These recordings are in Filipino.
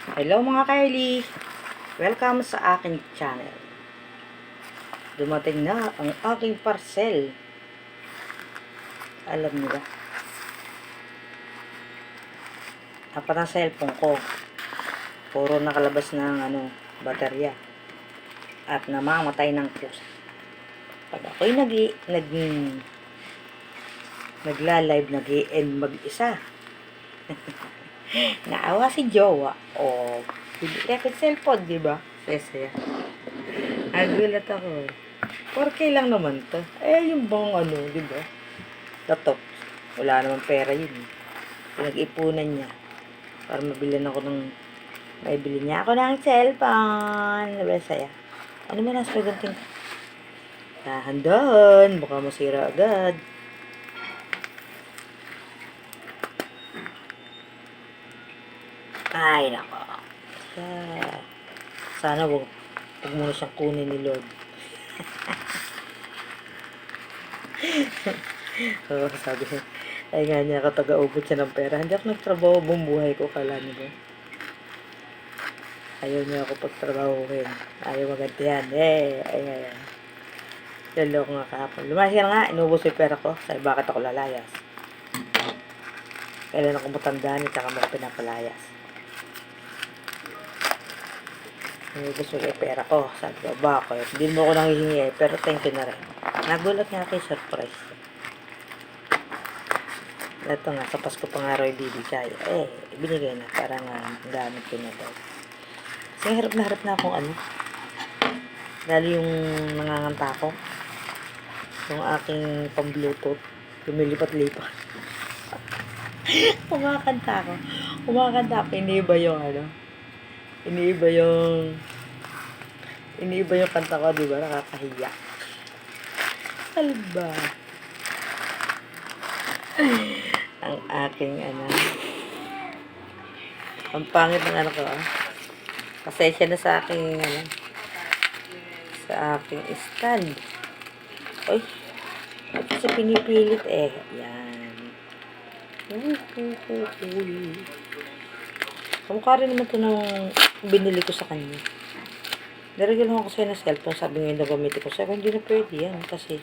Hello mga Kylie! Welcome sa aking channel. Dumating na ang aking parcel. Alam niyo ba? Apat ang cellphone ko. Puro nakalabas ng baterya. At namamatay ng pusa. Pag ako'y nagla-live, nag-i-end mag-isa. Naawa si Jowa. O, hindi ka cellphone, di ba? Yes. Nagulat ako. 4K lang naman to. Yung bang di ba? Laptop. Wala naman pera yun. Pinag-ipunan niya. Para maibili niya ako ng cellphone. Sabi saya. Ano man nasa paganting? Dahan-dahan. Baka masira agad. Ay, nako. Sana wag muna siyang kunin ni Lord. Oo, sabi niya. Ay nga niya, taga-ubot siya ng pera. Hindi ako nagtrabaho buong buhay ko, kala niyo ba? Ayaw niya ako pagtrabahuhin. Ayaw magantihan. Ayan. Lalo ko nga kahapon. Lumayas nga, inubos yung pera ko. Sabi, bakit ako lalayas? Kailan ako matandaan at saka mo pinapalayas. Inubos mo yung pera ko. Sabi ko, bakit? Hindi mo ako nanghihingi pero thank you na rin. Nagulat nga kay surprise. Ito nga, sa Pasko pa nga raw ibibigay. Binigay na. Para nga, gamit ko na daw. Kasi harap na akong Lalo yung nanganganta ko. Yung aking pang-bluetooth. Lumilipat-lipat. Kumakanta ako. Iniiba yung Iniiba yung kanta ko, di ba? Nakakahiya. Alba. Ang aking ang pangit ng ko pasensya na sa aking stand. Oy, kasi pinipilit yan. Kamukha rin naman ito nung binili ko sa kanya. Nirigil ko kasi na cellphone, sabi nga gamitin ko. Sabi hindi na pwede yan kasi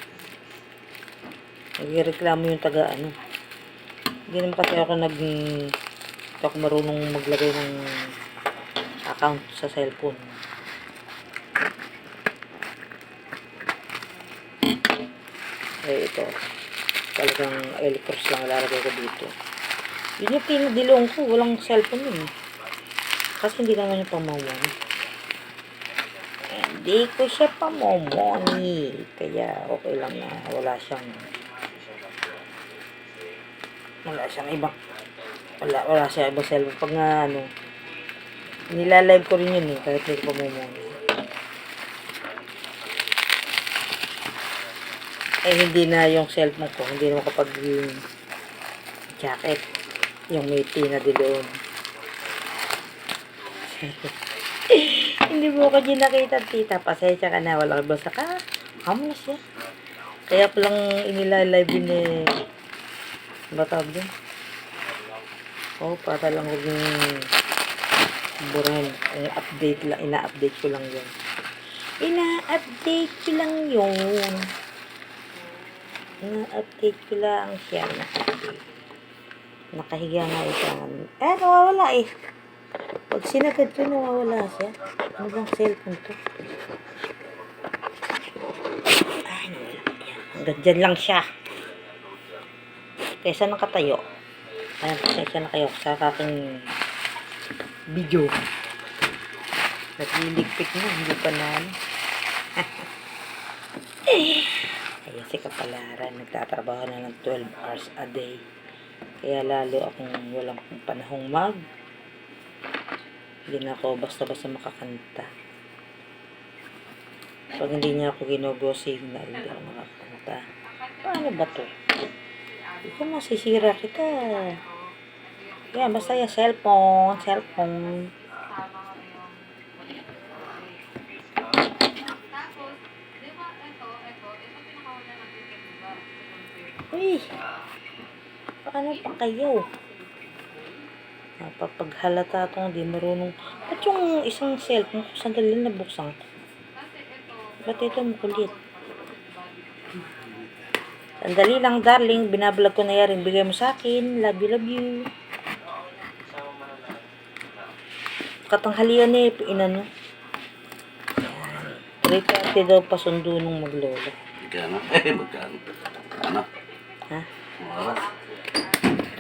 nagreklamo yung taga Hindi naman kasi hindi ako marunong maglagay ng account sa cellphone. Ito. Talagang L-cross lang lalagay ko dito. Yun yung pinadilong ko. Walang cellphone yun. Kasi hindi naman yung pamamon. Hindi ko siya pamamoni. Kaya okay lang na wala siyang ibang wala siya ibang cellphone. Pag nga nilalive ko rin yun kahit hindi ko pamamoni. Hindi na yung cellphone ko. Hindi naman kapag yung jacket. Yung may pinadiloon. Hindi mo ko din nakita, tita. Pasensya ka na. Walang basa ka. Amo siya. Kaya palang inilalive yun batawag din. Para lang huwag yung burahin. Update lang. Ina-update ko lang yun. Ina-update ko lang siya. Nakahiga nga ito. Nawawala Pag sinagad ko, nawawala siya. Ano bang cellphone to? Nawala. Hanggang dyan lang siya. Kaysa nakatayo. Pasensya na kayo sa aking video. Nagliligpit na. Hindi pa na Ayan si Kapalaran. Nagtatrabaho na ng 12 hours a day. Kaya lalo akong walang panahong hindi na ako basta-basta makakanta. Pag hindi niya ako ginugo signal, hindi ako makakanta. Paano ba to? Ikaw masisira kita. Yan, basta yung cellphone. Uy! Paano pa kayo? Napapaghalata itong di marunong. Ba't yung isang cellphone ko, sandali nabuksan ko? Ba't ito makulit? Sandali lang, darling. Binablog ko na yan. Bigay mo sa akin. Love you, love you. Katanghalian eh, inano. 3:30 daw pasundo nung maglolo. Magkano? Magkano? Ano? Ha? Ang oras?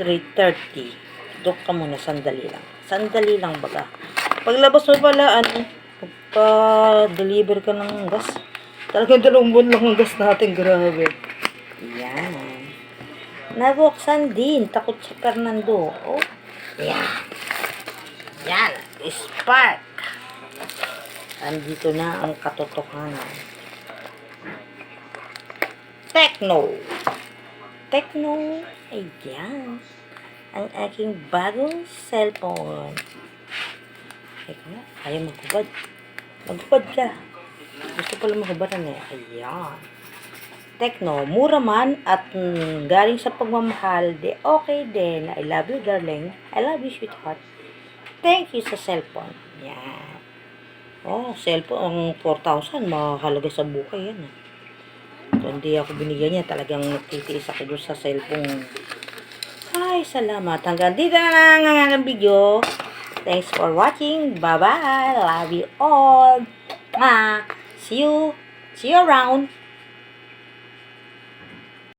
3:30. Doon ka muna, sandali lang. Sandali lang baga. Paglabas mo pala, magpa-deliver ka ng gas. Talagang 2 buwan lang ang gas natin, grabe. Yan. Nabuksan din. Takot si Fernando. Oh. Yan. Yan. Spark. Andito na ang katotohanan. Tecno. Tecno. Ayan. Ang aking bagong cellphone. Teka, ayaw maghubad. Maghubad ka. Gusto pala maghubadan eh. Ayan. Tecno, mura man at galing sa pagmamahal, de okay din. I love you, darling. I love you, sweetheart. Thank you sa cellphone. Yan. Oh, cellphone, ang 4,000, mahalaga sa buhay yan. Kung hindi ako binigyan niya, talagang nagtitiis ako doon sa cellphone. Ay, salamat. Hanggang dito na lang ang video. Thanks for watching. Bye-bye. Love you all. See you around.